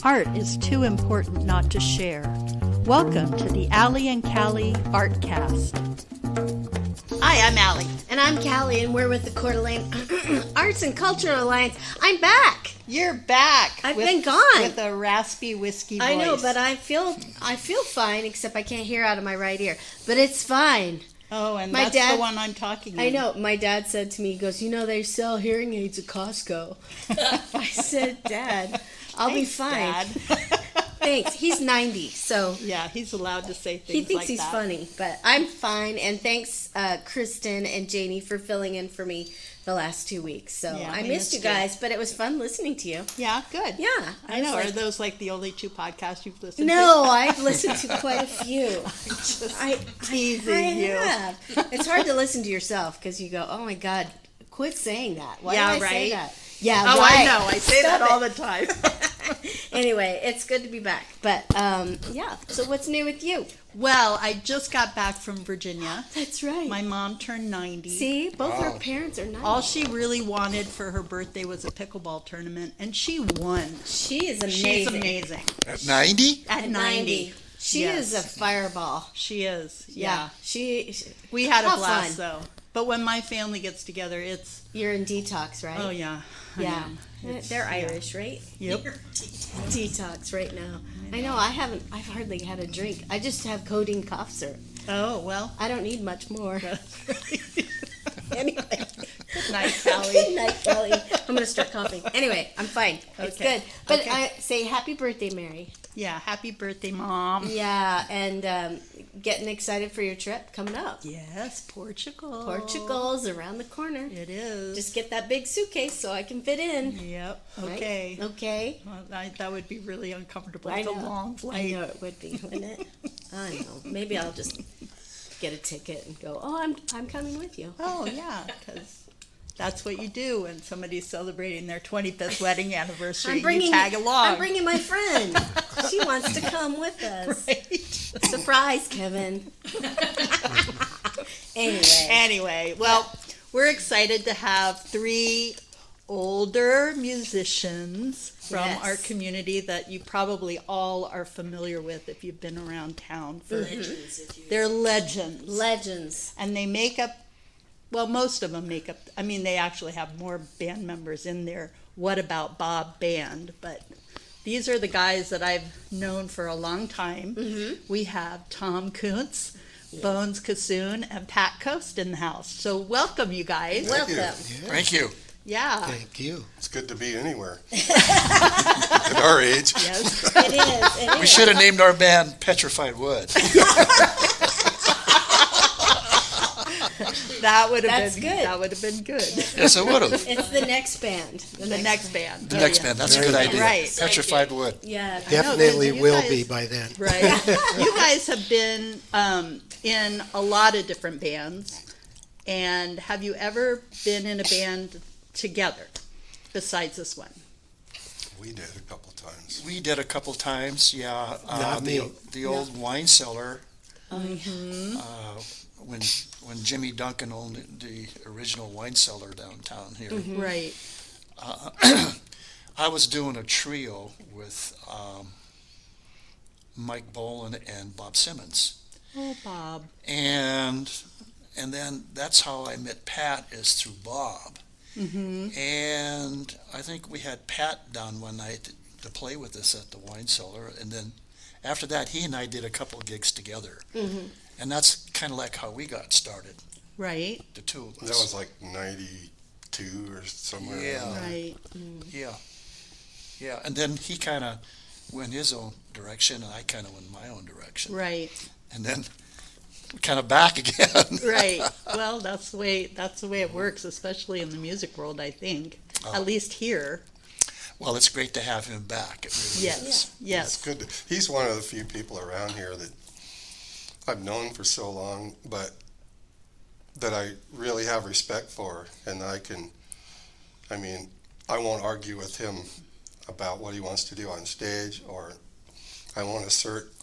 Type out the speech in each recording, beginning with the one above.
Art is too important not to share. Welcome to the Allie and Callie Artcast. Hi, I'm Allie. And I'm Callie, and we're with the Coeur d'Alene Arts and Cultural Alliance. I'm back. You're back. I've been gone. With a raspy whiskey voice. I know, but I feel fine, except I can't hear out of my right ear. But it's fine. Oh, and my that's dad, the one I'm talking about. I know. My dad said to me, he goes, they sell hearing aids at Costco. I said, Dad, I'll be fine. Dad. Thanks. He's 90, so... Yeah, he's allowed to say things like that. He thinks he's funny, but I'm fine. And thanks, Kristen and Janie, for filling in for me the last 2 weeks. So yeah, I missed you guys, but it was fun listening to you. Yeah, good. Yeah. I know. Are those like the only two podcasts you've listened to? No, I've listened to quite a few. I'm teasing you. Have. It's hard to listen to yourself because you go, oh my God, quit saying that. Why do I say that? Yeah, oh, right. I know. I say that all the time. Anyway, it's good to be back. But, yeah. So what's new with you? Well, I just got back from Virginia. That's right. My mom turned 90. See? Both her parents are 90. All she really wanted for her birthday was a pickleball tournament, and she won. She is amazing. She's amazing. At 90? At 90. She is a fireball. She is. Yeah. We had a blast, though. But when my family gets together, it's... You're in detox, right? Oh, yeah. Yeah. They're Irish, right? Yep. Detox right now. I know. I've hardly had a drink. I just have codeine cough syrup. Oh, well. I don't need much more. Anyway. Good night, Callie. Night, Callie. I'm going to start coughing. Anyway, I'm fine. It's good. But I say happy birthday, Mary. Yeah, happy birthday, Mom. Yeah, and getting excited for your trip coming up. Yes, Portugal. Portugal's around the corner. It is. Just get that big suitcase so I can fit in. Yep. Okay. Right? Okay. Well, that would be really uncomfortable. It's a long flight. I know it would be, wouldn't it? I know. Maybe I'll just get a ticket and go, oh, I'm coming with you. Oh, yeah, because... That's what you do when somebody's celebrating their 25th wedding anniversary. You tag along. I'm bringing my friend. She wants to come with us. Right. Surprise, Kevin. Anyway, well, we're excited to have 3 older musicians from our community that you probably all are familiar with if you've been around town. They're legends. Legends. And they make up... Well, most of them make up, I mean, they actually have more band members in their What About Bob band, but these are the guys that I've known for a long time. Mm-hmm. We have Tom Kuntz, Bones Kasun, and Pat Coast in the house. So welcome, you guys. Welcome. Thank you. Yeah. Thank you. It's good to be anywhere. At our age. Yes. It is. We should have named our band Petrified Wood. That would have That's been good. That would have been good. Yes, it would have. It's the next band. The next band. The next band. That's a good idea. Right. Petrified Wood. Yeah. Definitely you will guys- be by then. Right. You guys have been in a lot of different bands. And have you ever been in a band together besides this one? We did a couple times. We did a couple times, yeah. Not me. The old wine cellar. Mm-hmm. When Jimmy Duncan owned the original wine cellar downtown here. Mm-hmm. Right. I was doing a trio with Mike Boland and Bob Simmons. Oh, Bob. And then that's how I met Pat, is through Bob. Mm-hmm. And I think we had Pat down one night to play with us at the wine cellar, and then after that he and I did a couple gigs together. Mm-hmm. And that's kind of like how we got started, Right. the two of us. That was like 92 or somewhere. Yeah. around there. Right. Yeah, and then he kind of went his own direction, and I kind of went my own direction. Right. And then kind of back again. Right. Well, that's the way it works, especially in the music world, I think. At least here. Well, it's great to have him back. It really Yes. is. Yes. It's good. He's one of the few people around here that I've known for so long, but that I really have respect for, and I won't argue with him about what he wants to do on stage, or I won't assert.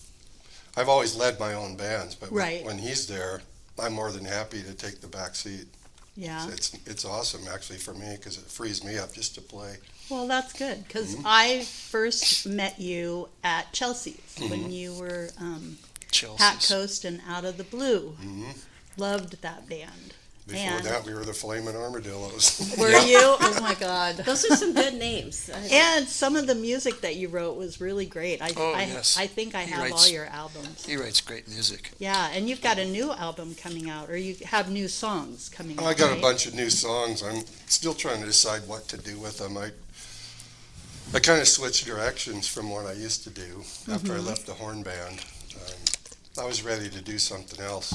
I've always led my own bands, but Right. when he's there, I'm more than happy to take the back seat. Yeah. It's awesome actually for me because it frees me up just to play. Well, that's good because I first met you at Chelsea's when you were Chelsea's. Pat Coast and Out of the Blue. Mm-hmm. Loved that band. Before And- that, we were the Flamin' Armadillos. Were you? Oh my God. Those are some good names. And some of the music that you wrote was really great. Yes. I think I He have writes- all your albums. He writes great music. Yeah, and you've got a new album coming out, or you have new songs coming out. I got right? a bunch of new songs. I'm still trying to decide what to do with them. I kind of switched directions from what I used to do after I left the horn band. I was ready to do something else.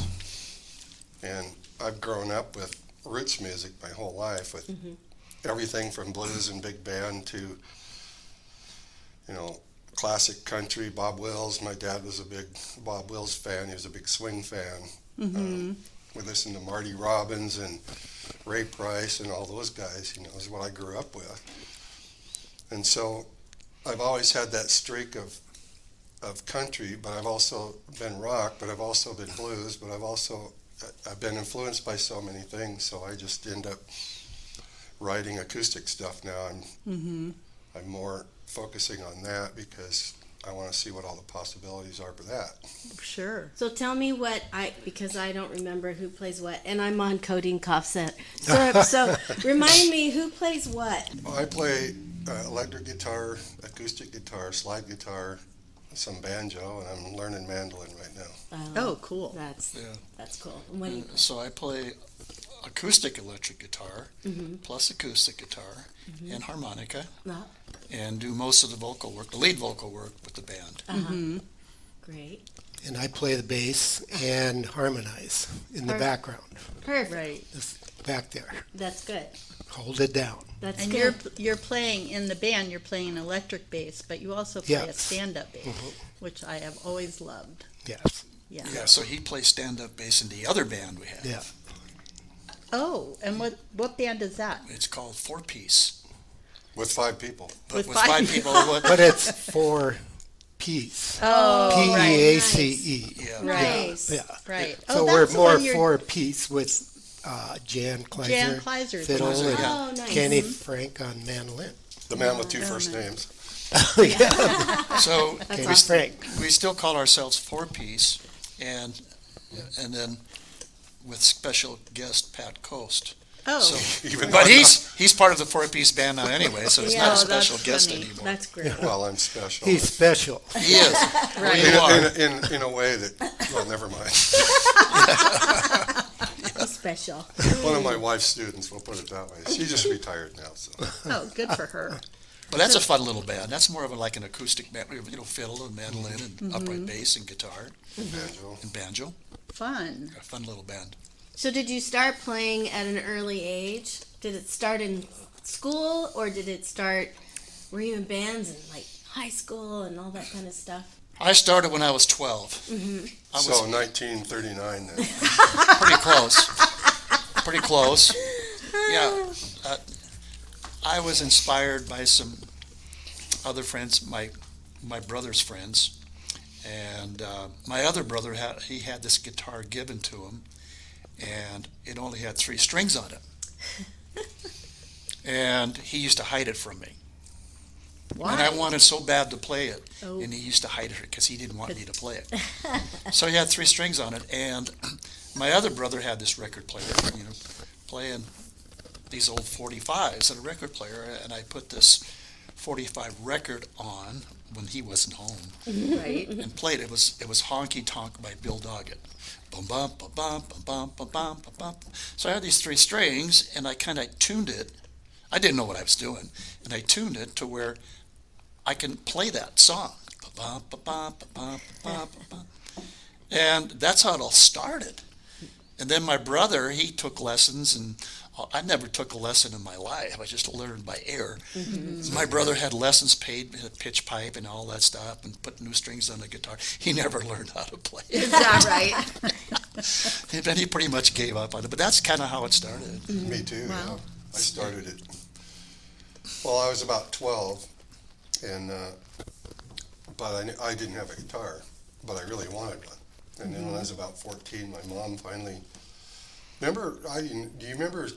And I've grown up with roots music my whole life, with everything from blues and big band to, classic country. Bob Wills, my dad was a big Bob Wills fan. He was a big swing fan. We listened to Marty Robbins and Ray Price and all those guys, is what I grew up with. And so I've always had that streak of country, but I've also been rock, but I've also been blues, but I've been influenced by so many things, so I just end up writing acoustic stuff now. I'm more focusing on that because I want to see what all the possibilities are for that. Sure. So tell me because I don't remember who plays what, and I'm on codeine cough syrup. So remind me who plays what. I play electric guitar, acoustic guitar, slide guitar, some banjo, and I'm learning mandolin right now. Oh, cool. That's cool. And what do you, So I play acoustic electric guitar, plus acoustic guitar, and harmonica, and do most of the vocal work, the lead vocal work with the band. Great. And I play the bass and harmonize in the background, Perfect. Right. just back there. That's good. Hold it down. That's And good. you're playing in the band. You're playing electric bass, but you also play a Yes. stand-up bass, which I have always loved. Yes. Yeah. Yeah, so he plays stand-up bass in the other band we have. Yeah. Oh, and what band is that? It's called Four Piece. With 5 people. But With with five five people, what? But it's 4 P's. Oh, P-E-A-C-E. Yeah. Nice. Yeah. right. So Oh, we're that's the more one you're- 4-piece with Jan Kleiser, Jan Kleiser's fiddle, one. and Oh, nice. Kenny Frank on mandolin. The man with 2 first names. Yeah, So Kenny awesome. Frank. we still call ourselves Four Piece, and then with special guest Pat Coast. Oh, So, Even but though he's part of the Four Piece band now anyway, so he's not a Oh, special that's guest funny. anymore. That's great. well, I'm special. He's special. He is. right. You are. In a way that, well, never mind. He's special. One of my wife's students, we'll put it that way. She just retired now, so. Oh, good for her. But that's a fun little band. That's more of like an acoustic band, fiddle and mandolin and upright bass and guitar Banjo. and banjo. Fun. A fun little band. So did you start playing at an early age? Did it start in school, or were you in bands in like high school and all that kind of stuff? I started when I was 12. I So was 1939 then. pretty close. Pretty close. Yeah. I was inspired by some other friends, my brother's friends, and my other brother had this guitar given to him, and it only had 3 strings on it, and he used to hide it from me. Why? And I wanted so bad to play it, Oh. and he used to hide it because he didn't want me to play it. So he had 3 strings on it, and my other brother had this record player, playing these old 45s and a record player, and I put this 45 record on when he wasn't home Right. and played. It was Honky Tonk by Bill Doggett. Bum bum bum bum bum bum bum bum bum bum. So I had these 3 strings, and I kind of tuned it. I didn't know what I was doing, and I tuned it to where I can play that song. Ba ba ba ba ba ba ba ba. And that's how it all started. And then my brother, he took lessons, and I never took a lesson in my life. I just learned by ear. My brother had lessons paid, had pitch pipe and all that stuff, and put new strings on the guitar. He never learned how to play it. Is that right? And then he pretty much gave up on it. But that's kind of how it started. Me too, Wow. yeah. I started it, well, I was about 12, and, but I didn't have a guitar, but I really wanted one. And then when I was about 14, my mom finally Remember, do you remember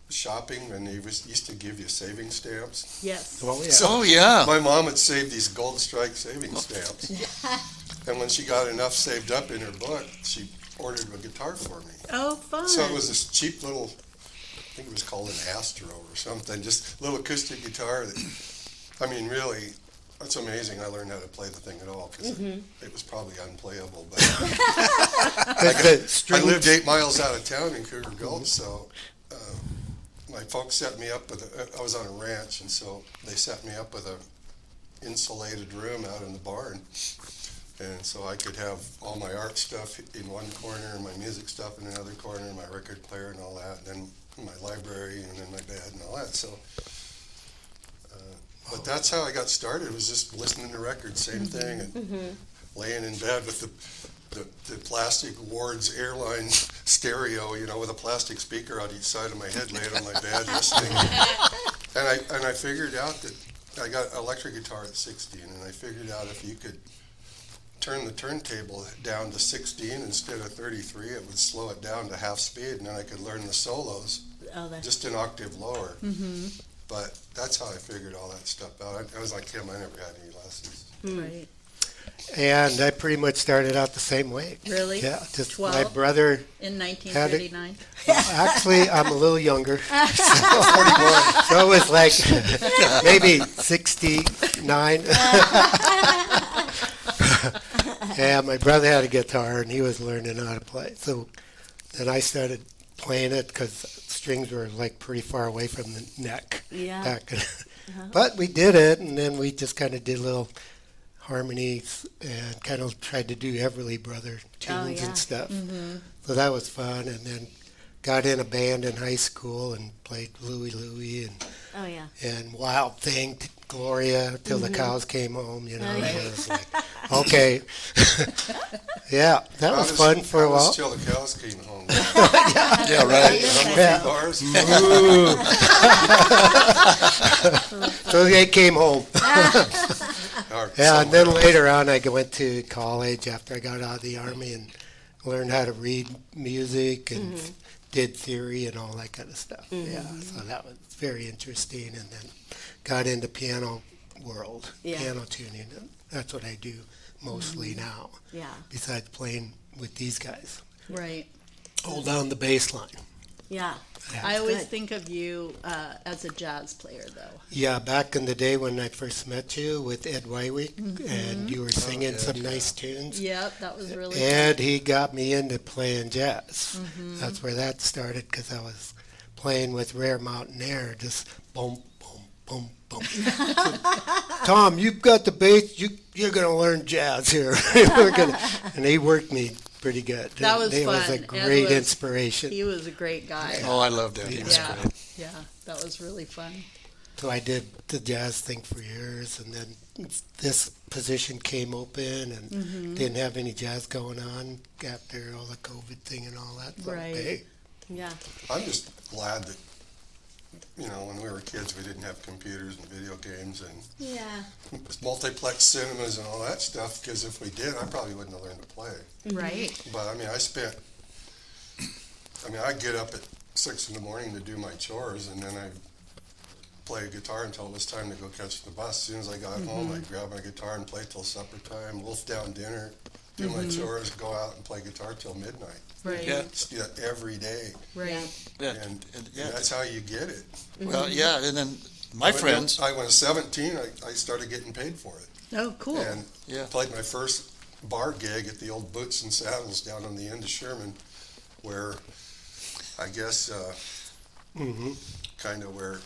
shopping when they used to give you saving stamps? Yes. Oh, yeah. Oh, yeah. My mom had saved these Gold Strike saving stamps. And when she got enough saved up in her book, she ordered a guitar for me. Oh, fun. So it was this cheap little, I think it was called an Astro or something, just a little acoustic guitar that, I mean, really, that's amazing. I learned how to play the thing at all because it was probably unplayable. But I lived 8 miles out of town in Cougar Gulch, so my folks set me up with I was on a ranch, and so they set me up with a insulated room out in the barn. And so I could have all my art stuff in one corner and my music stuff in another corner and my record player and all that, and then my library and then my bed and all that. So, but that's how I got started, was just listening to records, same thing, and laying in bed with the plastic Ward's airline stereo, with a plastic speaker on each side of my head, laying on my bed listening. And I figured out that I got an electric guitar at 16, and I figured out if you could turn the turntable down to 16 instead of 33, it would slow it down to half speed, and then I could learn the solos just an octave lower. But that's how I figured all that stuff out. I was like him, I never had any lessons. Right. And I pretty much started out the same way. Really? Yeah, just 12? my brother. In 1939? Actually, I'm a little younger. 41. So it was like maybe 69. Yeah, my brother had a guitar and he was learning how to play. So then I started playing it because strings were like pretty far away from the neck. Yeah. But we did it, and then we just kind of did little harmonies and kind of tried to do Everly Brother tunes and stuff. So that was fun, and then got in a band in high school and played Louie Louie and Wild Thing, Gloria, till the cows came home, It was like, okay. Yeah, that was fun for a while. Till the cows came home. Yeah, right. Yeah. Bars. So they came home. Yeah, and then later on I went to college after I got out of the Army and learned how to read music and did theory and all that kind of stuff. Yeah, so that was very interesting, and then got into piano world, piano tuning, and that's what I do mostly now, besides playing with these guys. Right. Hold down the bass line. Yeah. I always think of you as a jazz player, though. Yeah, back in the day when I first met you with Ed Wywick, and you were singing some nice tunes. Yep, that was really And he got me into playing jazz. That's where that started, because I was playing with Rare Mountain Air, just boom, boom, boom, boom. Tom, you've got the bass. You're going to learn jazz here. And he worked me pretty good. That was It fun. was a Ed great was- inspiration. He was a great guy. Oh, I loved that. He was great. Yeah, that was really fun. So I did the jazz thing for years, and then this position came open and didn't have any jazz going on after all the COVID thing and all that. So, Right. hey, Yeah. I'm just glad that, when we were kids, we didn't have computers and video games and Yeah. multiplex cinemas and all that stuff, because if we did, I probably wouldn't have learned to play. Right. But, I'd get up at 6 in the morning to do my chores, and then I'd play guitar until it was time to go catch the bus. As soon as I got home, I'd grab my guitar and play till supper time, wolf down dinner, do my chores, go out and play guitar till midnight. Right. Yeah. Just do that every day, Right. Yeah. and Yeah. that's how you get it. Well, yeah, and then my friends. When I was 17, I started getting paid for it. Oh, cool. And Yeah. played my first bar gig at the old Boots and Saddles down on the end of Sherman, where I guess kind of where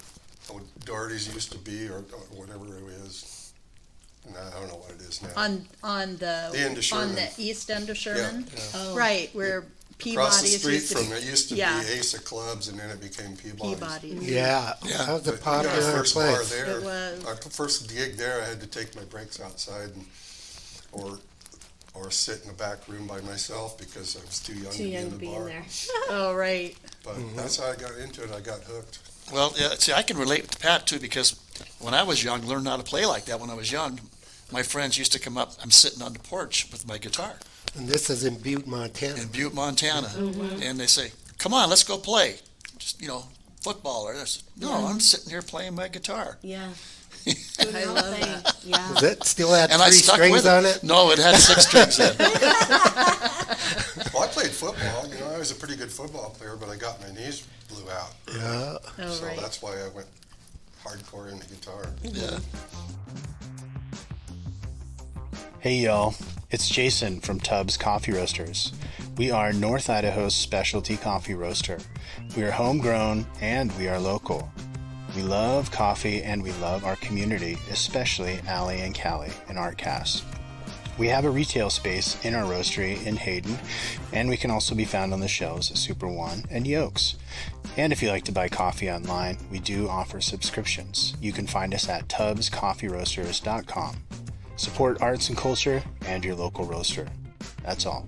Doherty's used to be, or whatever it is. No, I don't know what it is now. On the end of Sherman. on the east end of Sherman. Yeah. Oh. Right, where Across the Peabody's street used to from it used to Yeah. be Ace of Clubs, and then it became Peabody's. Peabody's. yeah, Yeah. that was a But, our popular first bar place. there, It was. our first gig there, I had to take my breaks outside or sit in the back room by myself because I was too young Too to young be to in be the in bar. there. Oh, right. But that's how I got into it. I got hooked. Well, yeah, see, I can relate to Pat, too, because when I was young, learned how to play like that when I was young. My friends used to come up, I'm sitting on the porch with my guitar And this is in Butte, Montana. in Butte, Montana, and they say, come on, let's go play. Just, football. Or this. No, Yeah. I'm sitting here playing my guitar. Yeah. I love that. Yeah. Does it still have And I 3 stuck strings with on it. it? No, it had 6 strings in. Well, I played football. I was a pretty good football player, but I got my knees blew out. Yeah. Oh, So right. that's why I went hardcore into guitar. Yeah. Hey y'all, it's Jason from Tubbs Coffee Roasters. We are North Idaho's specialty coffee roaster. We are homegrown and we are local. We love coffee and we love our community, especially Allie and Callie and Artcast. We have a retail space in our roastery in Hayden, and we can also be found on the shelves at Super One and Yokes. And if you like to buy coffee online, we do offer subscriptions. You can find us at tubbscoffeeroasters.com. Support arts and culture and your local roaster. That's all.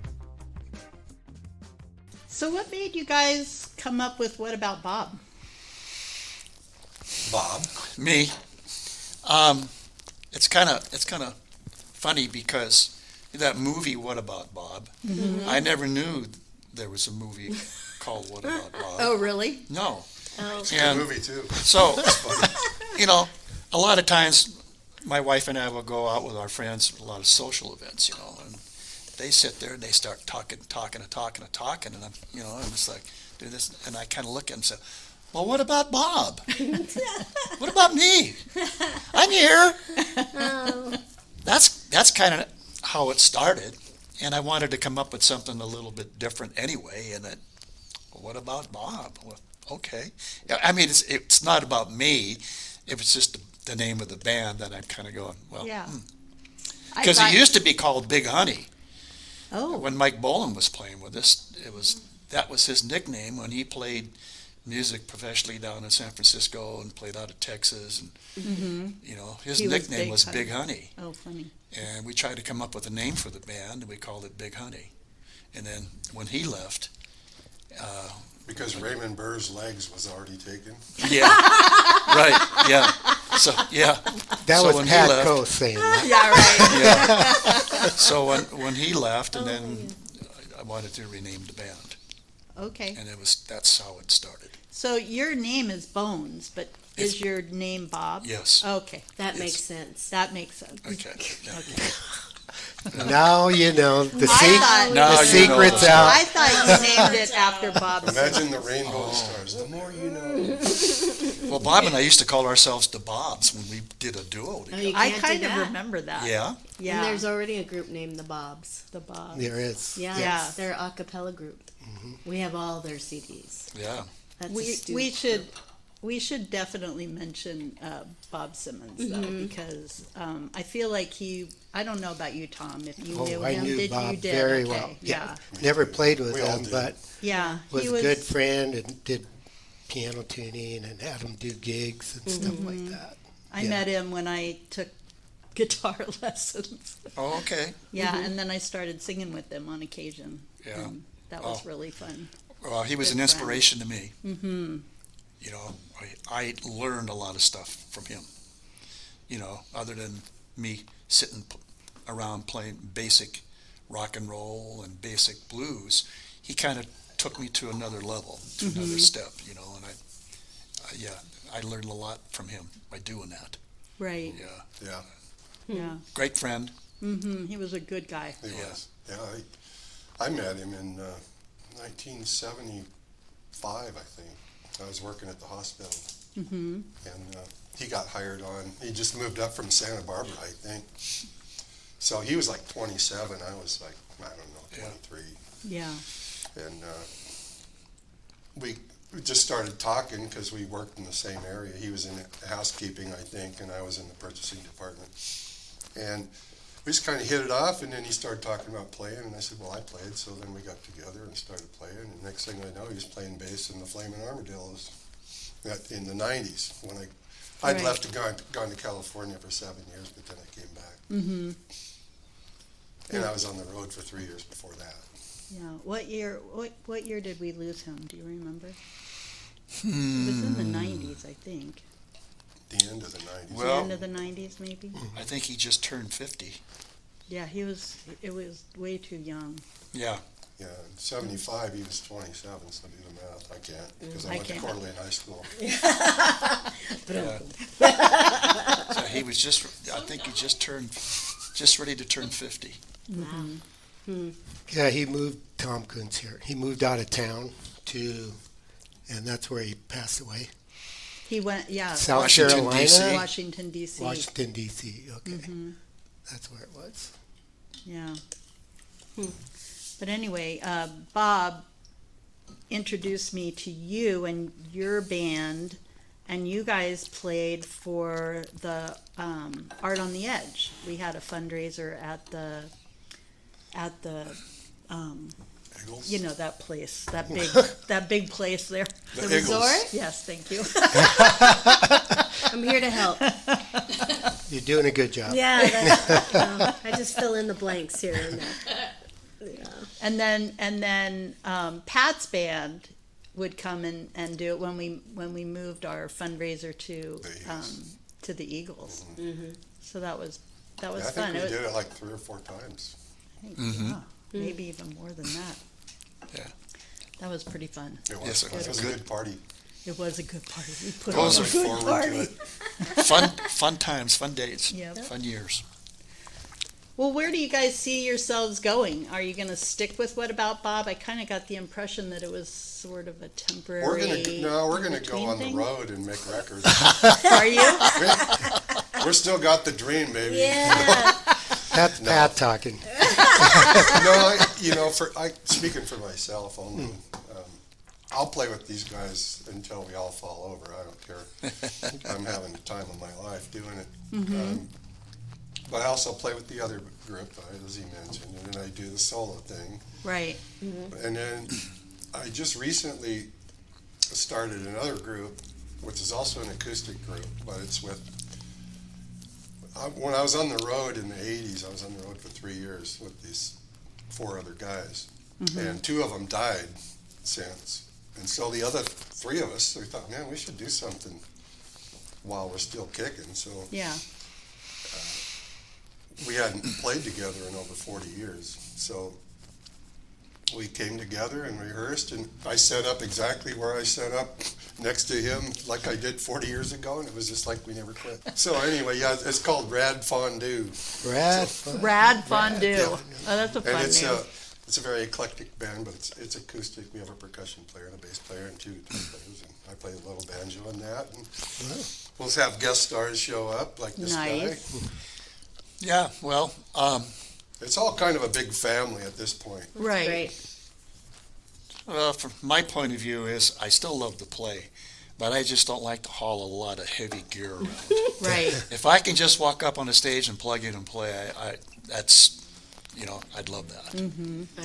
So what made you guys come up with What About Bob? Bob? Me. It's kind of funny because that movie What About Bob? Mm-hmm. I never knew there was a movie called What About Bob. Oh, really? No. Oh. It's a And good movie, too. so, a lot of times my wife and I will go out with our friends at a lot of social events, and they sit there and they start talking, and I'm, I'm just like, do this, and I kind of look at them and say, well, what about Bob? What about me? I'm here. That's kind of how it started, and I wanted to come up with something a little bit different anyway, and what about Bob? Well, okay. I mean, it's not about me. If it's just the name of the band, then I'm kind of going, well, Yeah. because it used to be called Big Honey. Oh, When Mike Boland was playing with us, that was his nickname when he played music professionally down in San Francisco and played out of Texas, and his He was nickname Big was Honey. Big Honey. oh, funny. And we tried to come up with a name for the band, and we called it Big Honey. And then when he left, Because Raymond Burr's legs was already taken. yeah, right, yeah. So yeah, That So was when he Pat left- Coe saying that. Yeah, right. yeah. So when he left, and then I wanted to rename the band, Okay. and that's how it started. So your name is Bones, but is It's- your name Bob? Yes. Okay. That Yes. makes sense. That makes sense. Okay. Yeah. Okay. Now you know the, thought- Now the you know secret's the out. I thought you named it after Bob. Imagine the rainbow stars. The more you know. Well, Bob and I used to call ourselves the Bobs when we did a duo Oh, together. you I can't kind do of that. remember that. Yeah. Yeah. And there's already a group named the Bobs. the Bob. There is. Yeah, Yeah. they're a cappella group. We have all their CDs. Yeah. That's We astute. should definitely mention Bob Simmons though, because I feel like I don't know about you, Tom, if you knew I him. knew Did Bob you did? very Okay. well. Yeah. Never played with We all him, did. but Yeah. was He a good friend and did piano tuning and had him do gigs and stuff like that. I Yeah. met him when I took guitar lessons. Oh, okay. Yeah, and then I started singing with them on occasion. Yeah. And that was Oh. really fun. Well, he was Good an friend. inspiration to me. Mm-hmm. I learned a lot of stuff from him. Other than me sitting around playing basic rock and roll and basic blues, he kind of took me to another level, to another step. And I learned a lot from him by doing that. Right. Yeah. Yeah, Yeah. Great friend. He was a good guy. he was. Yeah, I met him in 1975, I think. I was working at the hospital. And he got hired on. He just moved up from Santa Barbara, I think. So he was like 27. I was like, I don't know, 23. Yeah. And we just started talking because we worked in the same area. He was in housekeeping, I think, and I was in the purchasing department. And we just kind of hit it off, and then he started talking about playing, and I said, well, I played. So then we got together and started playing, and next thing I know, he was playing bass in the Flamin' Armadillos in the 90s when I'd Right. left and gone to California for 7 years, but then I came back. And I was on the road for 3 years before that. Yeah. What year did we lose him? Do you remember? It was in the 90s, I think. The end of the 90s. The Well- end of the 90s, maybe? I think he just turned 50. Yeah, it was way too young. Yeah. Yeah, in 75 he was 27, so do the math. I can't, because I I went to can't. Coeur d'Alene High School. So he was I think he just ready to turn 50. Yeah, he moved, Tom Kuntz here. He moved out of town and that's where he passed away. He went, yeah, South Washington, Carolina? D.C. Washington, D.C. Washington, D.C., okay. That's where it was. Yeah. But anyway, Bob introduced me to you and your band, and you guys played for the Art on the Edge. We had a fundraiser at the Eagles? you know, that place, that big place there. The The Eagles. resort? Yes, thank you. I'm here to help. You're doing a good job. Yeah, I just fill in the blanks here and there. Yeah. And then Pat's band would come and do it when we moved our fundraiser to the Eagles. So that was Yeah, I fun. think we It was- did it like 3 or 4 times. I think, yeah, maybe even more than that. Yeah. That was pretty fun. It was, Yes, it was a good party. It was a good party. We put Those on are a good forward to party. it. Fun times, fun days, Yep. fun years. Well, where do you guys see yourselves going? Are you going to stick with What About Bob? I kind of got the impression that it was sort of a temporary. We're gonna go in-between on thing. the road and make records. Are you? We're still got the dream, baby. Yeah. That's Pat talking. Speaking for myself only, I'll play with these guys until we all fall over. I don't care. I'm having the time of my life doing it. But I also play with the other group, as he mentioned, and then I do the solo thing. Right. And then I just recently started another group, which is also an acoustic group, but it's with. When I was on the road in the 80s, I was on the road for 3 years with these 4 other guys. And 2 of them died since. And so the other 3 of us, we thought, man, we should do something while we're still kicking. So Yeah. we hadn't played together in over 40 years. So we came together and rehearsed, and I set up exactly where I set up next to him like I did 40 years ago, and it was just like we never quit. So anyway, yeah, it's called Rad Fondue. Rad. Rad Fondue. Yeah. Oh, that's a fun And name. it's a very eclectic band, but it's acoustic. We have a percussion player and a bass player and 2 guitar players, and I play a little banjo in that. And we'll have guest stars show up like this Nice. guy. Yeah, well, It's all kind of a big family at this point. Right. Great. from my point of view is I still love to play, but I just don't like to haul a lot of heavy gear around. Right. If I can just walk up on a stage and plug in and play, I'd love that.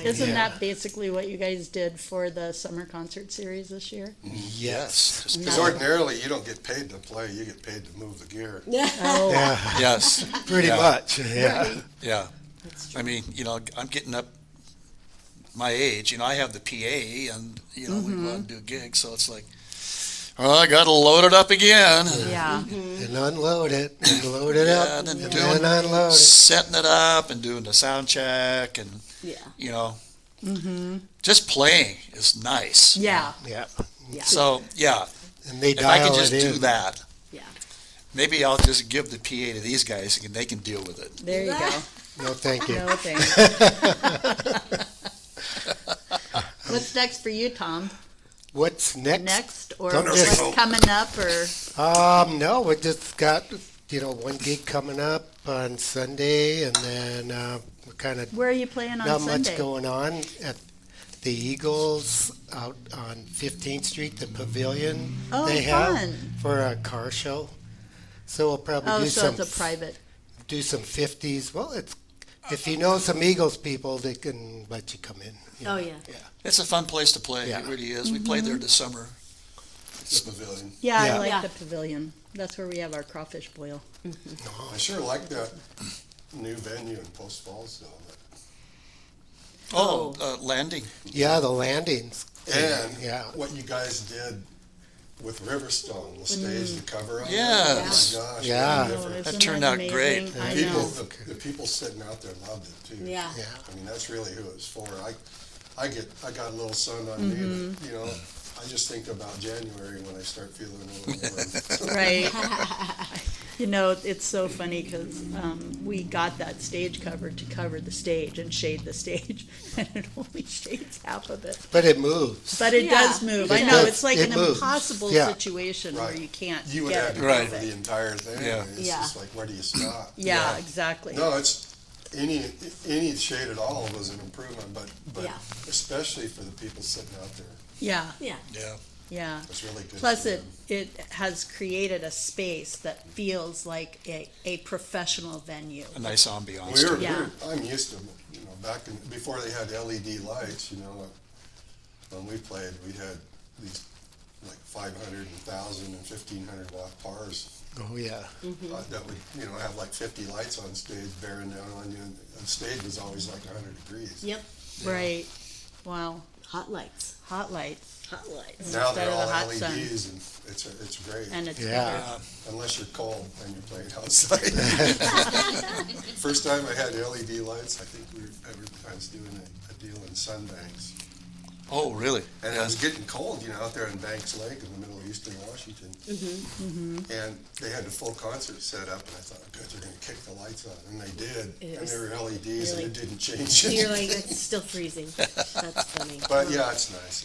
Isn't that basically what you guys did for the summer concert series this year? Yes. Just Because ordinarily you don't get paid to play, you get paid to move the gear. Oh, Yeah, yes, pretty Yeah. much. Yeah. yeah. I mean, I'm getting up my age. I have the PA, and we go and do gigs, so it's like, oh, I got to load it up again. yeah. And unload it, and load it up, and then and doing, then unload it. setting it up and doing the sound check, and Yeah. just playing is nice. Yeah. Yeah. So yeah, And they if I dial can just it do in. that, Yeah. maybe I'll just give the PA to these guys, and they can deal with it. There you go. No, thank you. No thanks. What's next for you, Tom? What's next? Next, or Thunderstroke. what's coming up, or No, we just got, one gig coming up on Sunday, and then we're kind of where are you playing on not Sunday? much going on at the Eagles out on 15th Street, the pavilion Oh, they fun. have for a car show. So we'll probably Oh, do so some it's a private. do some 50s. Well, it's if you know some Eagles people, they can let you come in. Oh, yeah. It's a fun place to play. Yeah. It really is. We played there this summer. The pavilion. Yeah, Yeah. I like Yeah. the pavilion. That's where we have our crawfish boil. I sure like that new venue in Post Falls, though. Landing. Yeah, the landings. And Yeah. what you guys did with Riverstone, the stage, the cover on Yes. that. Oh my gosh. Yeah. really Oh, different. isn't turned that out great. amazing? I People, know. the people sitting out there loved it too. Yeah. Yeah. I mean, that's really who it was for. I got a little sun on me, and, you know, I just think about January when I start feeling a little warm. Right. You know, it's so funny because we got that stage cover to cover the stage and shade the stage, and it only shades half of it. But it moves. But it does move. I It know, does. it's like It an moves. impossible Yeah. situation where Right. you can't You would get have it to Right. cover the entire thing. Yeah. and It's Yeah. just like, where do you stop? Yeah, exactly. No, it's any shade at all was an improvement, but Yeah. especially for the people sitting out there, Yeah, Yeah. Yeah. yeah. it's really good. Plus, for it, them. it has created a space that feels like a professional venue. A nice ambiance. We were, too. Yeah. I'm used to, you know, back in, before they had LED lights, you know, when we played, we had these like 500 and 1,000 and 1,500 watt bars Oh, yeah. that would, you know, have like 50 lights on stage bearing down on you, and the stage was always like 100 degrees. Yep. Right. Wow. Hot lights. Hot lights. Hot lights. Now Instead they're of the all hot sun. LEDs, and it's great. And it's Yeah. bigger. Unless you're cold and you're playing outside. First time I had LED lights, I think I was doing a deal in Sunbanks. Oh, really? And it Yeah. was getting cold, you know, out there in Banks Lake in the middle of eastern Washington. And they had a full concert set up, and I thought, good, they're going to kick the lights on. And they did. It And was they were LEDs, and really- it didn't change You're it. like, it's still freezing. That's funny. But yeah, it's nice.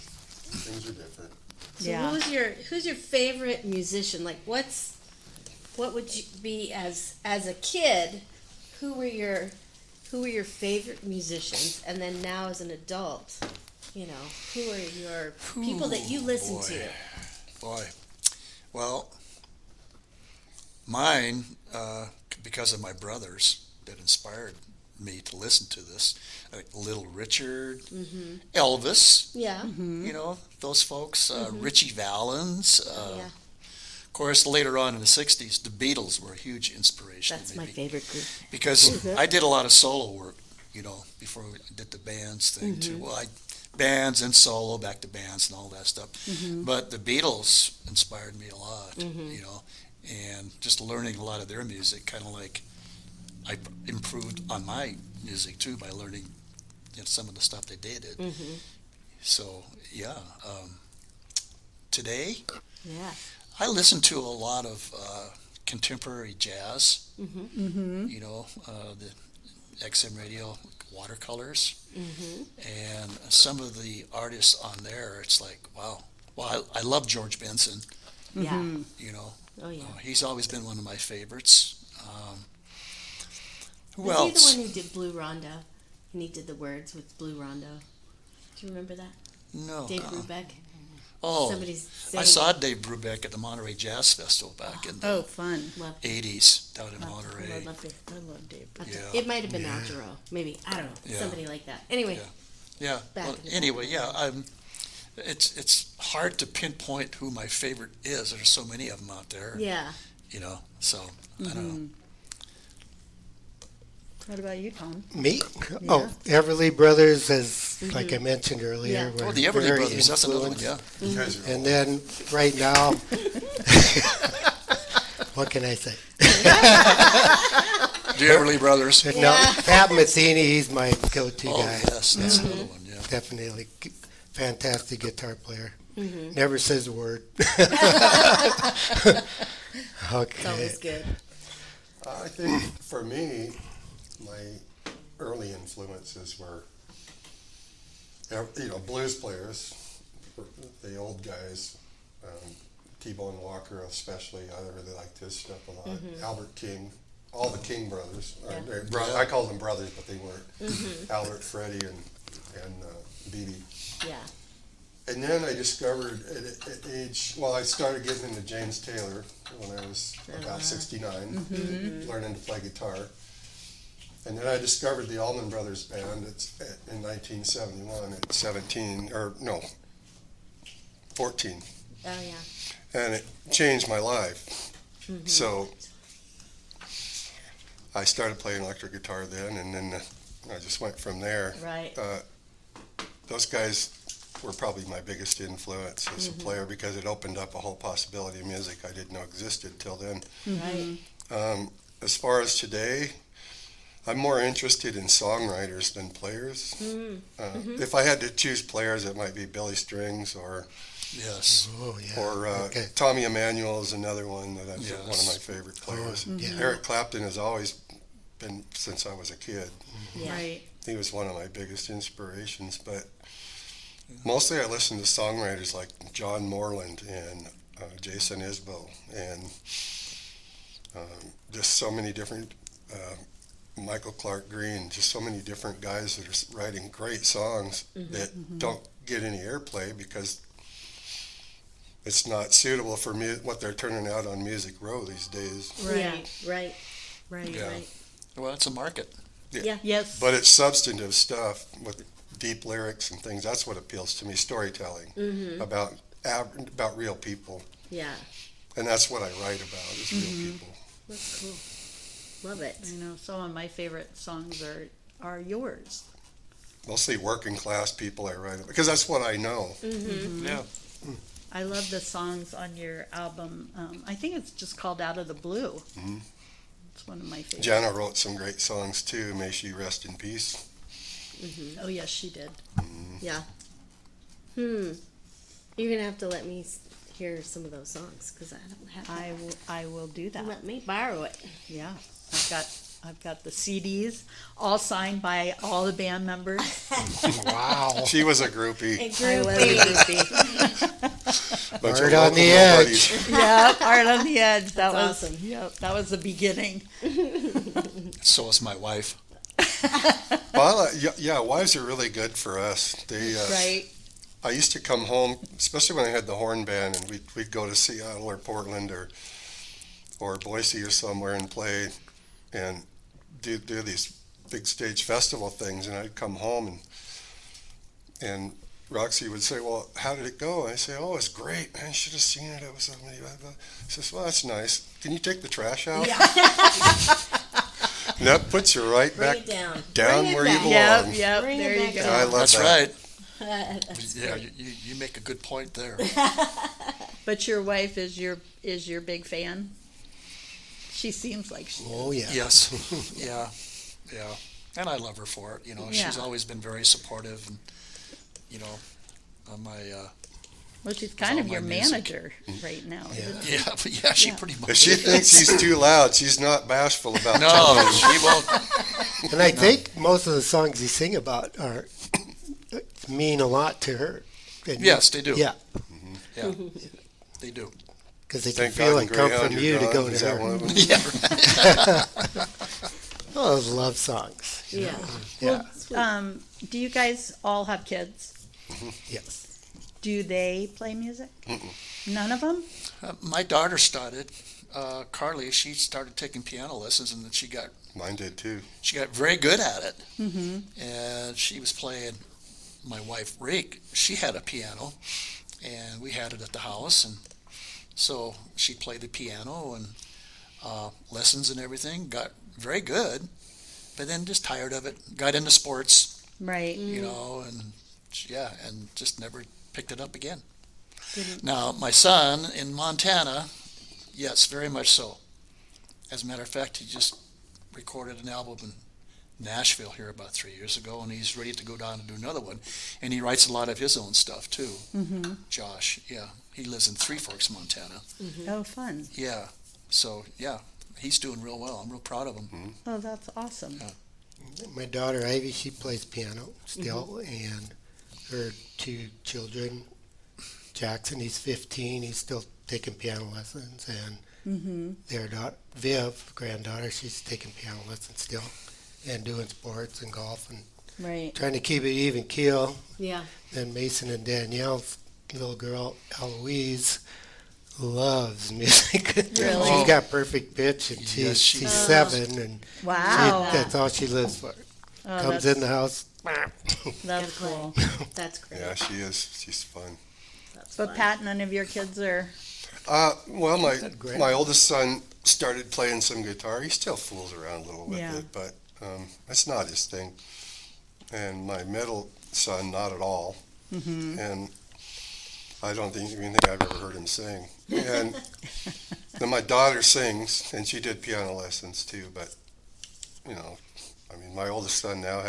Things are different. So Yeah. who's your favorite musician? Like what would you be as a kid? Who were your favorite musicians? And then now as an adult, you know, who are your people that you listen boy. to? Boy. Well, mine, because of my brothers that inspired me to listen to this, like Little Richard, Elvis, Yeah. you know, those folks, Richie Valens. Yeah. Of course, later on in the 60s, the Beatles were a huge inspiration That's to my me. favorite group. Because I did a lot of solo work, you know, before we did the bands thing too. Well, bands and solo, back to bands and all that stuff. But the Beatles inspired me a lot, you know, and just learning a lot of their music, kind of like I improved on my music too by learning, you know, some of the stuff that they did. So yeah, today Yeah. I listen to a lot of contemporary jazz. You know, the XM radio watercolors, and some of the artists on there. It's like, wow. Well, I love George Benson. Yeah. You know, Oh yeah. he's always been one of my favorites. Who Was else? he the one who did Blue Rondo? And he did the words with Blue Rondo. Do you remember that? No. Dave Brubeck? Oh, Somebody's I saying saw Dave Brubeck at the Monterey Jazz Festival back in the Oh, fun. Love, 80s down in love, Monterey. love, love, I love Dave. Yeah. It might have been Altero. Maybe. I don't know. Yeah. Somebody like that. Anyway. Yeah. Back Well, in the anyway, yeah. It's hard to pinpoint who my favorite is. There's so many of them out there. Yeah. You know. So I don't know. What about you, Tom? Me? Oh, Everly Brothers, as like I mentioned earlier, Yeah. were Oh, the Everly very Brothers. That's another one. influenced. Yeah. You guys are And old. then right now, what can I say? The Everly Brothers. No, Pat Metheny, he's my go-to Oh guy. yes, that's another one. Yeah. Definitely fantastic guitar player. Never says a word. It's Okay. always good. I think for me, my early influences were, you know, blues players, the old guys, T-Bone Walker especially. I really liked his stuff a lot. Albert King, all the King brothers. I called them brothers, but they weren't. Albert, Freddie, and B.B. Yeah. And then I discovered at age, well, I started getting into James Taylor when I was about 69, learning to play guitar. And then I discovered the Allman Brothers Band in 1971 at 17, or no, 14. Oh yeah. And it changed my life. So I started playing electric guitar then, and then I just went from there. Right. Those guys were probably my biggest influence as a player because it opened up a whole possibility of music I didn't know existed till then. Right. As far as today, I'm more interested in songwriters than players. If I had to choose players, it might be Billy Strings or Yes. Oh, yeah. Okay. Tommy Emmanuel is another one that I've Yes. one of my favorite players. yeah. Eric Clapton has always been since I was a kid. Yeah. Right. He was one of my biggest inspirations. But mostly I listen to songwriters like John Moreland and Jason Isbell and just so many different. Michael Clark Green, just so many different guys that are writing great songs that don't get any airplay because it's not suitable for what they're turning out on Music Row these days. Right. Yeah, right, Yeah. right. Well, it's a market. Yeah. Yes. But it's substantive stuff with deep lyrics and things. That's what appeals to me, storytelling about real people. Yeah, And that's what I write about, is real people. that's cool. Love it. I know some of my favorite songs are yours. Mostly working class people I write about, because that's what I know. Yeah. I love the songs on your album. I think it's just called Out of the Blue. It's one of my favorites. Jana wrote some great songs too. May she rest in peace. Oh yes, she did. Yeah. You're gonna have to let me hear some of those songs because I don't have. I will do that. Let me borrow it. Yeah, I've got the CDs all signed by all the band members. Wow. She was a groupie. I was a groupie. Bunch Art of on local the edge. nobodies. Yep, Art on the Edge. That That's was awesome. Yep, that was the beginning. So is my wife. Well, yeah, wives are really good for us. They, Right. I used to come home, especially when I had the horn band, and we'd go to Seattle or Portland or Boise or somewhere and play and do these big stage festival things. And I'd come home and Roxy would say, "Well, how did it go?" And I'd say, "Oh, it was great, man. You should have seen it. It was somebody." She says, "Well, that's nice. Can you take the trash out?" And that puts you right Bring back it down. down Bring it where back. you belong. Yep. Bring it There you back go. down. I love That's that. right. That's Yeah, great. you make a good point there. But your wife is your big fan. She seems like she. Oh, yeah. Yes. Yeah. Yeah. And I love her for it. You know, she's Yeah. always been very supportive and, you know, on my, Well, she's kind all of your my music. manager right now. isn't she? yeah, she Yeah. pretty much If she is. thinks he's too loud, she's not bashful about No, telling him. she won't. And I think most of the songs you sing about mean a lot to her. And Yes, they do. Yeah, Yeah, they do. because they can Thank feel God it and come Greyhound, from you're you to gone. go Is to that her. one of them? Yeah. Oh, those love songs. Yeah. Yeah. Do you guys all have kids? Yes. Do they play music? None of them? My daughter started, Carly, she started taking piano lessons and then Mine did too. she got very good at it. And she was playing, my wife, Rake, she had a piano and we had it at the house. And so she played the piano and lessons and everything, got very good, but then just tired of it, got into sports, Right. you know, and yeah, and just never picked it up again. Now, my son in Montana, yes, very much so. As a matter of fact, he just recorded an album in Nashville here about 3 years ago, and he's ready to go down and do another one. And he writes a lot of his own stuff, too. Josh, yeah. He lives in Three Forks, Montana. Oh, fun. Yeah. So, yeah, he's doing real well. I'm real proud of him. Oh, that's awesome. My daughter Ivy, she plays piano still, and her two children, Jackson, he's 15, he's still taking piano lessons, and their daughter, Viv, granddaughter, she's taking piano lessons still, and doing sports and golf, and Right. trying to keep it even keel. Yeah. Then Mason and Danielle's little girl, Eloise, loves music. Really? She's got perfect pitch, and Yes, she she's does. 7, and Wow. that's all she lives for. Oh, Comes that's, in the house. That's cool. That's great. Yeah, she is. She's fun. That's But fun. Pat, none of your kids are. Well, Great. my oldest son started playing some guitar. He still fools around a little with Yeah. it, but it's not his thing. And my middle son, not at all. And I don't even think I've ever heard him sing. And then my daughter sings, and she did piano lessons too. But you know, I mean, my oldest son now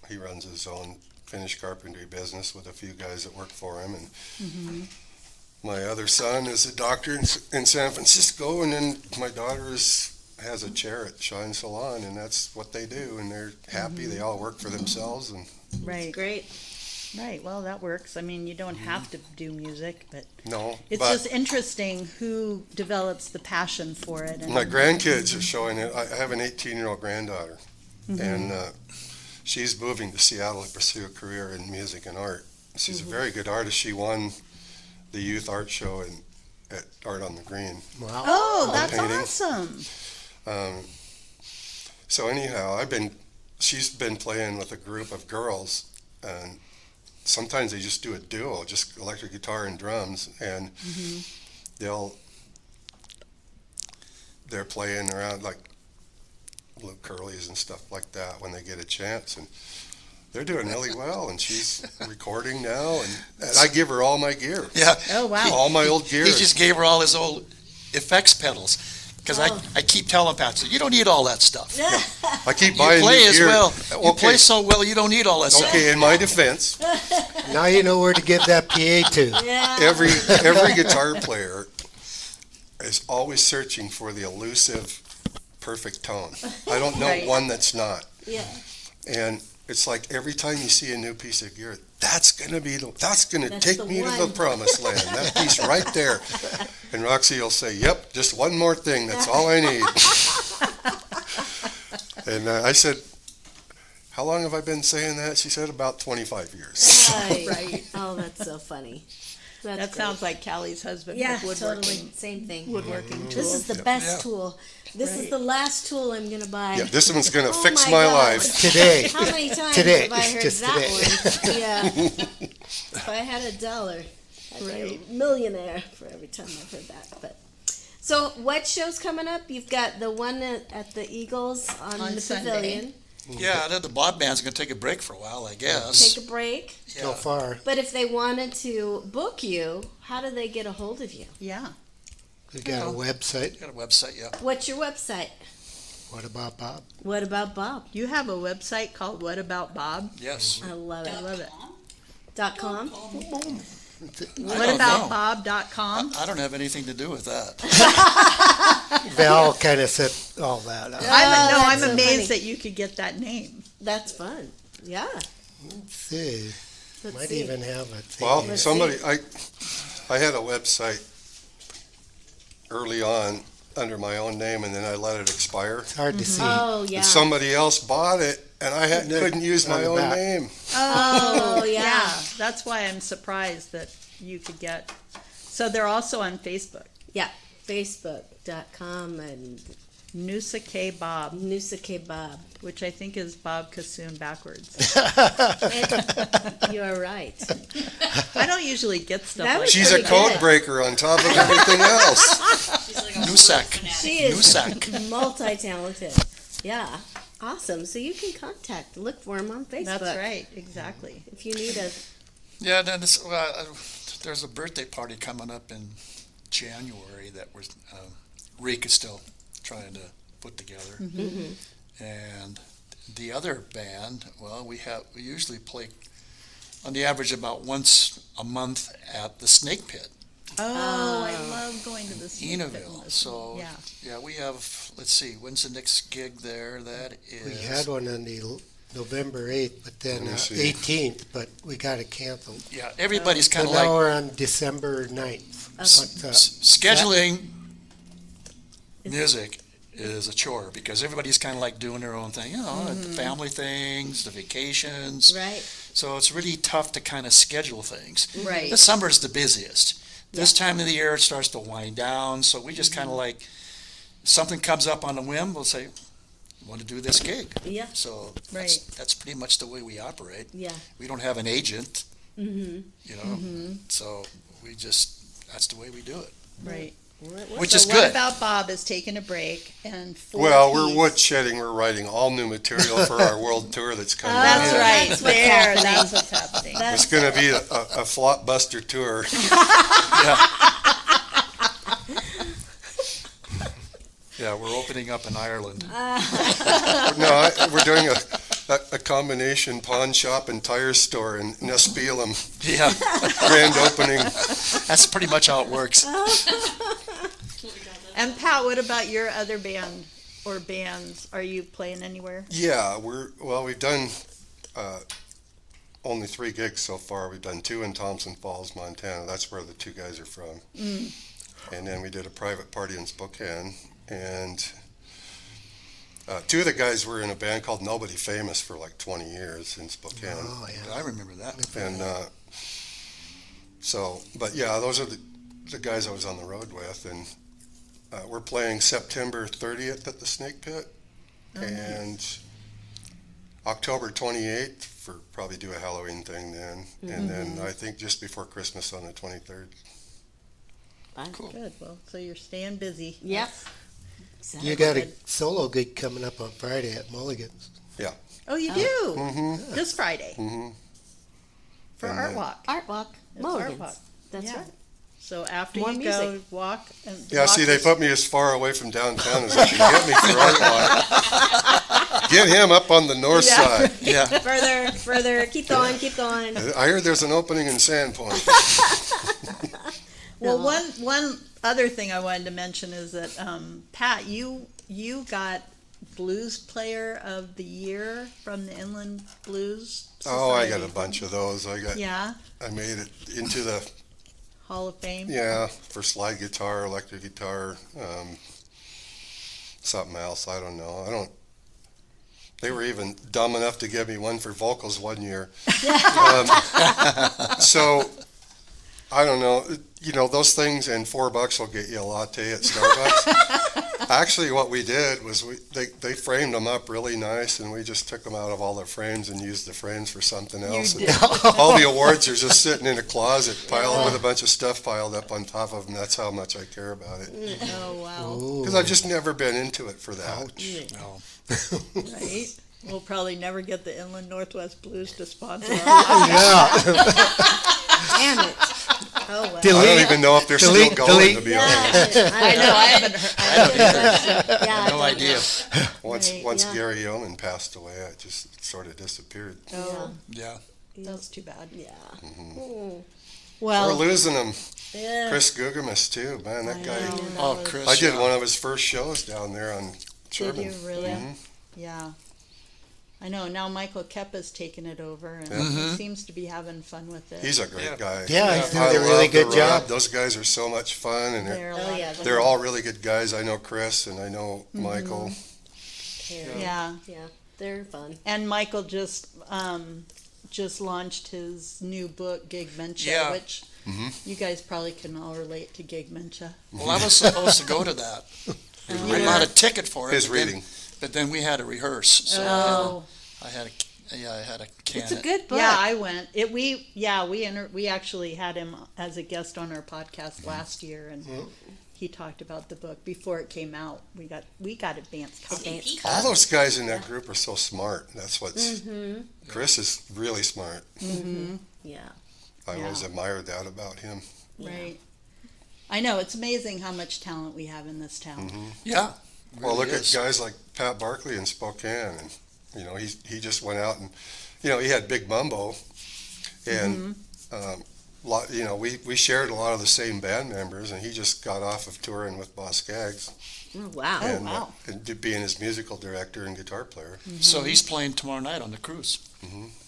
he runs his own finished carpentry business with a few guys that work for him, and my other son is a doctor in San Francisco, and then my daughter has a chair at Shine Salon, and that's what they do, and they're happy. They all work for themselves, and Right. Great. Right. Well, that works. I mean, you don't have to do music, but no, it's but just interesting who develops the passion for it. And my grandkids are showing it. I have an 18-year-old granddaughter, and she's moving to Seattle to pursue a career in music and art. She's a very good artist. She won the youth art show at Art on the Green. Wow. Oh, that's painting. awesome. So anyhow, she's been playing with a group of girls, and sometimes they just do a duo, just electric guitar and drums, and they're playing around like little curlies and stuff like that when they get a chance, and they're doing really well, and she's recording now, and I give her all my gear. Yeah. Oh, wow. All my old gear. He just gave her all his old effects pedals. Because I keep telling Patsy, you don't need all that stuff. I keep You buying play new as gear. well. You Okay. play so well, you don't need all that stuff. Okay, in my defense, Now you know where to give that PA to. Yeah. every guitar player is always searching for the elusive perfect tone. I don't know Right. one that's not. Yeah. And it's like every time you see a new piece of gear, that's gonna That's take the me to one. the promised land. That piece right there. And Roxy will say, "Yep, just one more thing. That's all I need." And I said, "How long have I been saying that?" She said, "About 25 years." Right. Oh, that's so funny. That's That great. sounds like Callie's husband Yeah, with totally. woodworking. Same thing. Woodworking tools. This is the best Yeah. tool. This is Right. the last tool I'm gonna buy. Yeah, this one's gonna Oh fix my my God. life. Today. How many times Today, have I heard just that today. one? Yeah. If I had $1, I'd be a millionaire for every time I've heard that. But so, what show's coming up? You've got the one at the Eagles on the Sunday. Pavilion. Yeah, then the Bob Band's going to take a break for a while, I guess. Take a break. So far, But if they wanted to book you, how do they get a hold of you? Yeah. we got a website. Got a website, yeah. What's your website? What about Bob? What about Bob? You have a website called What About Bob? Yes. I love I it. love it. .com. Whataboutbob.com? I don't have anything to do with that. Val kind of set all that up. I'm that's so amazed funny. that you could get that name. That's fun. Yeah. Let's see. Let's Might see. even have a thing. Well, here. somebody, I had a website early on under my own name, and then I let it expire. It's hard to see. Oh yeah. And somebody else bought it, and I Look, couldn't use on my the own back. name. Oh yeah. That's why I'm surprised that you could get. So they're also on Facebook. Yeah. Facebook.com and Noosa K Bob, Noosa Kebab. which I think is Bob Kasun backwards. You are right. I don't usually get stuff That like was She's a pretty code good. breaker on top of everything else. She's like a Newsec. She is Newsec. multi-talented. Yeah. Awesome. So you can look for him on Facebook. That's right, exactly. If you need a Yeah, then there's a birthday party coming up in January that Rick is still trying to put together. And the other band, well, we usually play on the average about once a month at the Snake Pit, Oh, I love going to the Snake Pit and Enaville. listening. So yeah. we have. Let's see, when's the next gig there? That is. We had one on the November 8th, but then Let me see. 18th, but we got it canceled. Yeah, everybody's kind But of now like we're on December 9th. scheduling music is a chore because everybody's kind of like doing their own thing, the family things, the vacations. right. So it's really tough to kind of schedule things. Right. The summer's the busiest. This time of the year it starts to wind down, so we just kind of like something comes up on a whim, we'll say, want to do this gig. Yeah. So Right. that's pretty much the way we operate. Yeah. We don't have an agent, Mm-hmm. so that's the way we do it. Right. Which So is What good. About Bob is taking a break and Well, we're piece- woodshedding. We're writing all new material for our world tour that's coming That's up. right. That's what's There, happening. that's what's happening. It's going to be a flopbuster tour. Yeah, we're opening up in Ireland. No, we're doing a combination pawn shop and tire store in Nespelem. Yeah, Grand opening. that's pretty much how it works. And Pat, what about your other band or bands? Are you playing anywhere? Yeah, we've done only 3 gigs so far. We've done 2 in Thompson Falls, Montana. That's where the 2 guys are from. And then we did a private party in Spokane. And 2 of the guys were in a band called Nobody Famous for like 20 years in Spokane. Oh, yeah. I remember that. And but yeah, those are the guys I was on the road with. And we're playing September 30th at the Snake Pit. And October 28th for probably do a Halloween thing then. And then I think just before Christmas on the 23rd. Cool. Good. Well, so you're staying busy. Yep. You got a solo gig coming up on Friday at Mulligan's. Oh, you do? Mm-hmm. This Friday Mm-hmm. for And, Art Walk. Art Walk. It's Mulligan's. Art Walk. That's Yeah. right. So after More you go music. walk and Yeah, walk see, they is- put me as far away from downtown as they can get me for Art Walk. Get him up on the north side. Yeah. Further. Keep going. Keep going. I heard there's an opening in Sandpoint. Well, one other thing I wanted to mention is that Pat, you got Blues Player of the Year from the Inland Blues Oh, I got Society. a bunch of those. I Yeah, made it into the Hall of Fame. for slide guitar, electric guitar, something else. I don't know. They were even dumb enough to give me one for vocals one year. So I don't know. You know, those things and $4 will get you a latte at Starbucks. Actually, what we did was they framed them up really nice, and we just took them out of all their frames and used the frames for something else. You And did. all the awards are just sitting in a closet, piled with a bunch of stuff piled up on top of them. That's how much I care about it. Oh wow! Because I've just never been into it for that. No. Right? We'll probably never get the Inland Northwest Blues to sponsor us. Damn it. Oh well. I don't even know if they're still delete, going, delete. to be honest. I know. I haven't heard. I don't either. Yeah, No idea. Once Right, yeah. Gary Yeoman passed away, it just sort of disappeared. Oh, Yeah. that's too bad. Yeah. We're Well, losing him. Yeah. Chris Gugamus, too. Man, that guy. Oh, Chris. I did yeah. one of his first shows down there on did Sherman. you really? Mhm. Yeah. I know. Now Michael Keppa's taken it over, and he seems to be having fun with it. He's a great Yeah. guy. Yeah, he's doing I a really love the good job. road. Those guys are so much fun, and They're a Oh, lot yeah, of fun. they're all really good guys. I know Chris, and I know Michael. Yeah. Yeah. They're fun. And Michael just launched his new book, Gig Mencha, Yeah. which you guys probably can all relate to Gig Mencha. Well, I was supposed to go to that. I bought a ticket for it. His but then- reading. But then we had to rehearse, so Oh, I had to can It's a it. good book. yeah, I went. We actually had him as a guest on our podcast last year, and he talked about the book before it came out. We got advance copies. All those guys in that group are so smart. That's what's. Chris is really smart. Yeah. I always Yeah. admired that about him. Right. I know, it's amazing how much talent we have in this town. Yeah. Well, really look is. at guys like Pat Barkley in Spokane, and he just went out and he had Big Mumbo, and we shared a lot of the same band members, and he just got off of touring with Boss Skaggs Oh, wow. and, wow. and being his musical director and guitar player. So he's playing tomorrow night on the cruise,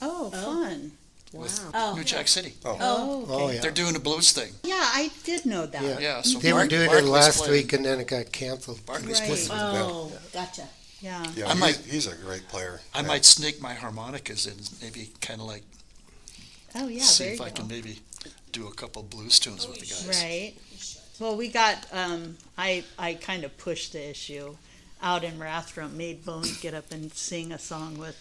Oh, fun. Wow. New Jack City. Oh, okay. Oh, yeah. They're doing a blues thing. Yeah, I did know that. Yeah. Yeah. So They were doing it Barkley's last playing. week, and then it got canceled. Barkley's Right. playing. Oh, gotcha. Yeah. Yeah, I might- he's a great player. I might sneak my harmonicas in, maybe kind of like Oh, yeah, see there if you I go. can maybe do a couple blues tunes with the guys. Right. Well, we got, I kind of pushed the issue out in Rathdrum, made Bones get up and sing a song with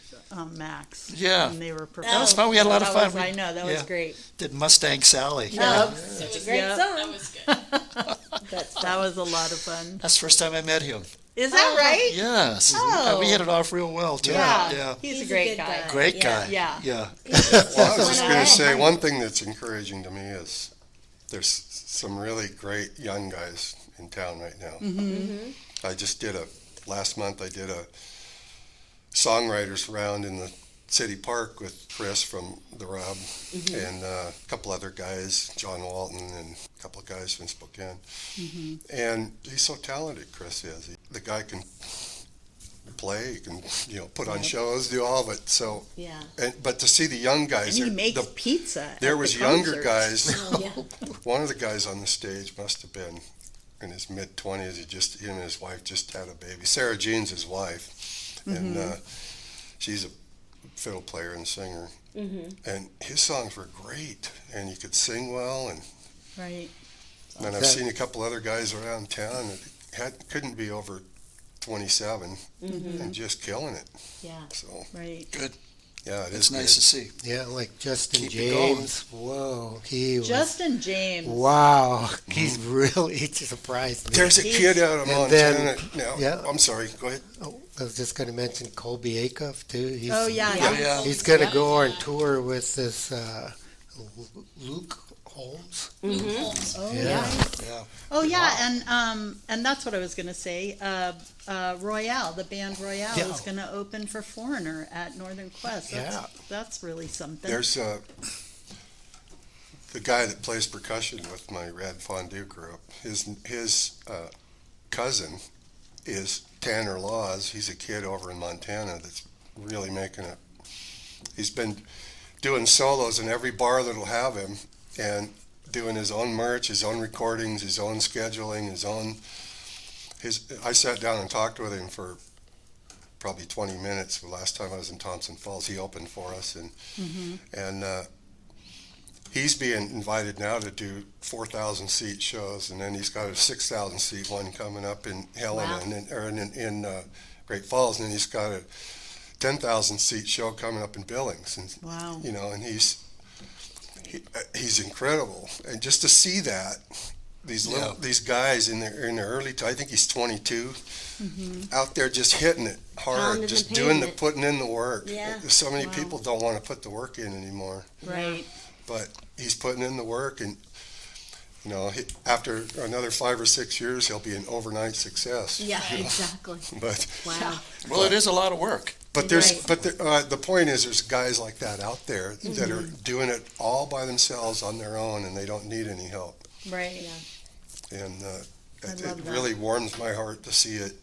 Max. Yeah. And they were That was fun. We had a lot of fun. I know, that was Yeah. great. Did Mustang Sally. Oh, such a great Yeah. song. That was good. That's That was a lot of fun. That's the first time I met him. Is that right? Yes. Oh. We hit it off real well too. Yeah. Yeah. He's a He's a great good guy. guy. Great Yeah. guy. Yeah. Yeah. Well, I was just Went going to away. say one thing that's encouraging to me is there's some really great young guys in town right now. I just did last month I did a songwriters round in the city park with Chris from the Rub and a couple other guys, John Walton and a couple of guys from Spokane. And he's so talented, Chris is. The guy can play, he can, put on shows, do all of it. So, Yeah. but to see the young guys, And he makes pizza. there at was the younger concerts. guys. Oh, yeah. One of the guys on the stage must have been in his mid-20s. Him and his wife just had a baby. Sarah Jean's his wife, and she's a fiddle player and singer. And his songs were great, and he could sing well. And Right. I've seen a couple other guys around town that couldn't be over 27 and just killing it. Yeah. So Right. Good. yeah, It's nice to see. Yeah, like Justin Keep it going. James. Whoa, he was. Justin James. Wow, he's really surprised me. There's a kid out of And Montana then- now. yeah. I'm sorry. Go ahead. Oh, I was just going to mention Colby Acuff too. He's, Oh, yeah. Yeah. He's going to go on tour with this Luke Holmes. Oh, Yeah. Yeah. Oh, yeah, and that's what I was going to say. Royale, the band Royale, Yeah. is going to open for Foreigner at Northern Quest. That's really something. There's the guy that plays percussion with my Red Fondue group. His cousin is Tanner Laws. He's a kid over in Montana that's really making it. He's been doing solos in every bar that'll have him, and doing his own merch, his own recordings, his own scheduling, I sat down and talked with him for probably 20 minutes the last time I was in Thompson Falls. He opened for us, and he's being invited now to do 4,000 seat shows, and then he's got a 6,000 seat one coming up in Helena in Great Falls, and then he's got a 10,000 seat show coming up in Billings, and Wow. and he's incredible, and just to see that these guys in their early, I think he's 22, out there just hitting it hard, Pounding just the doing pavement. putting in the work. Yeah. So many people don't want to put the work in anymore, Right. but he's putting in the work, and after another 5 or 6 years, he'll be an overnight success. Yeah, exactly. But Wow. Well, it is a lot of work. the point is, there's guys like that out there that are doing it all by themselves on their own, and they don't need any help. Right. Yeah. And it love that. really warms my heart to see it.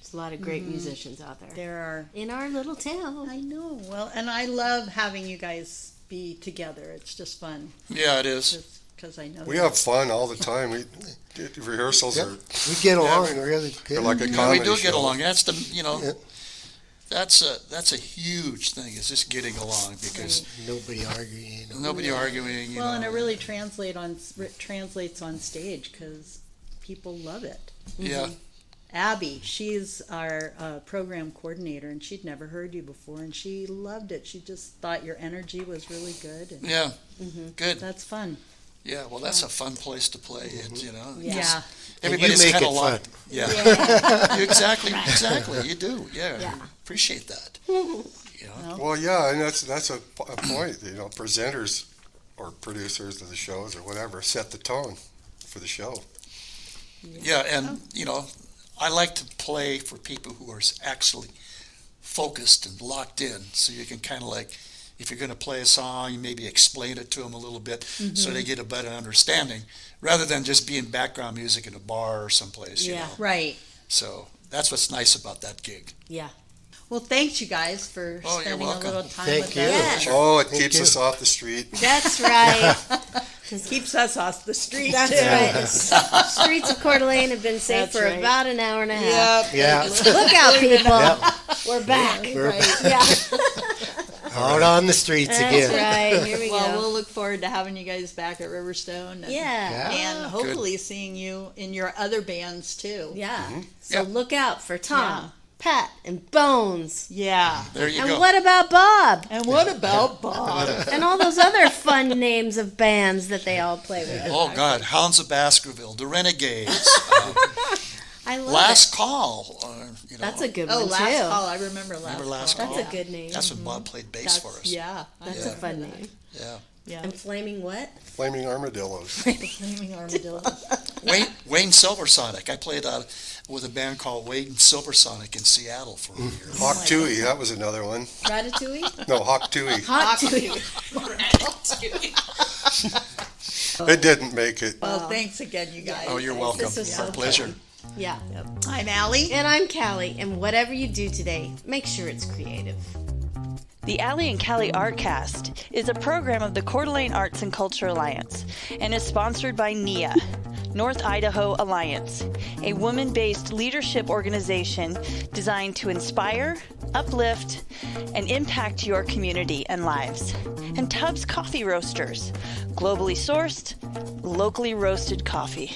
There's a lot of great musicians out there. There are. In our little town. I know. Well, and I love having you guys be together. It's just fun. Yeah, it is. Because I know We have fun all the time. Rehearsals Yeah. are We get along really good. they're like a Yeah, we comedy do show. get along. That's the Yeah. that's a huge thing. Is just getting along because Nobody arguing. nobody arguing. You Well, know. and it really translates on stage because people love it. Yeah. Abby, she's our program coordinator, and she'd never heard you before, and she loved it. She just thought your energy was really good, and Yeah. Good. that's fun. Yeah. Well, that's a fun place to play. It's, Yeah. everybody's make kind it of fun. locked. Yeah. Exactly. You do. Yeah. Yeah. Appreciate that. You know. Well, yeah, and that's a point. Presenters or producers of the shows or whatever set the tone for the show. Yeah, and I like to play for people who are actually focused and locked in, so you can kind of like, if you're going to play a song, you maybe explain it to them a little bit so they get a better understanding, rather than just being background music in a bar or someplace. You Yeah. know? Right. So that's what's nice about that gig. Yeah. Well, thanks you guys for Oh, you're spending a welcome. little time Thank with you. us. Yeah. Oh, it Thank keeps you. us off the street. That's right. Keeps us off the street. That's too. right. The streets of Coeur d'Alene have been safe That's for right. about an hour and a half. Yep. Yeah. Look out, people. Yep. We're back. We're Right. Yeah. out on the streets That's again. right. Here we Well, go. we'll look forward to having you guys back at Riverstone. And, Yeah. And hopefully seeing you in your other bands too. Yeah. So Yep. look out for Tom, Pat, and Bones. Yeah. There you And go. what about Bob? And what about Bob? And all those other fun names of bands that they all play with. Oh, God. Hounds of Baskerville, the Renegades, I love Last it. Call. That's a good Oh, one, last too. call. I remember last Remember Last call. Call? That's a good name. That's when Bob played bass That's, for us. Yeah. That's a fun name. Yeah. Yeah. And Flaming what? Flaming armadillos. The Flaming Armadillos. Wayne Silversonic. I played with a band called Wayne Silversonic in Seattle for a year. Hawk Tui, that was another one. Ratatouille? No, Hawk Tui. Hot Tui. It didn't make it. Well, thanks again, you guys. Oh, you're welcome. This is so Pleasure. fun. Yeah. I'm Allie. And I'm Callie, and whatever you do today, make sure it's creative. The Allie and Callie Artcast is a program of the Coeur d'Alene Arts and Culture Alliance and is sponsored by NIA, North Idaho Alliance, a woman-based leadership organization designed to inspire, uplift, and impact your community and lives. And Tubbs Coffee Roasters, globally sourced, locally roasted coffee.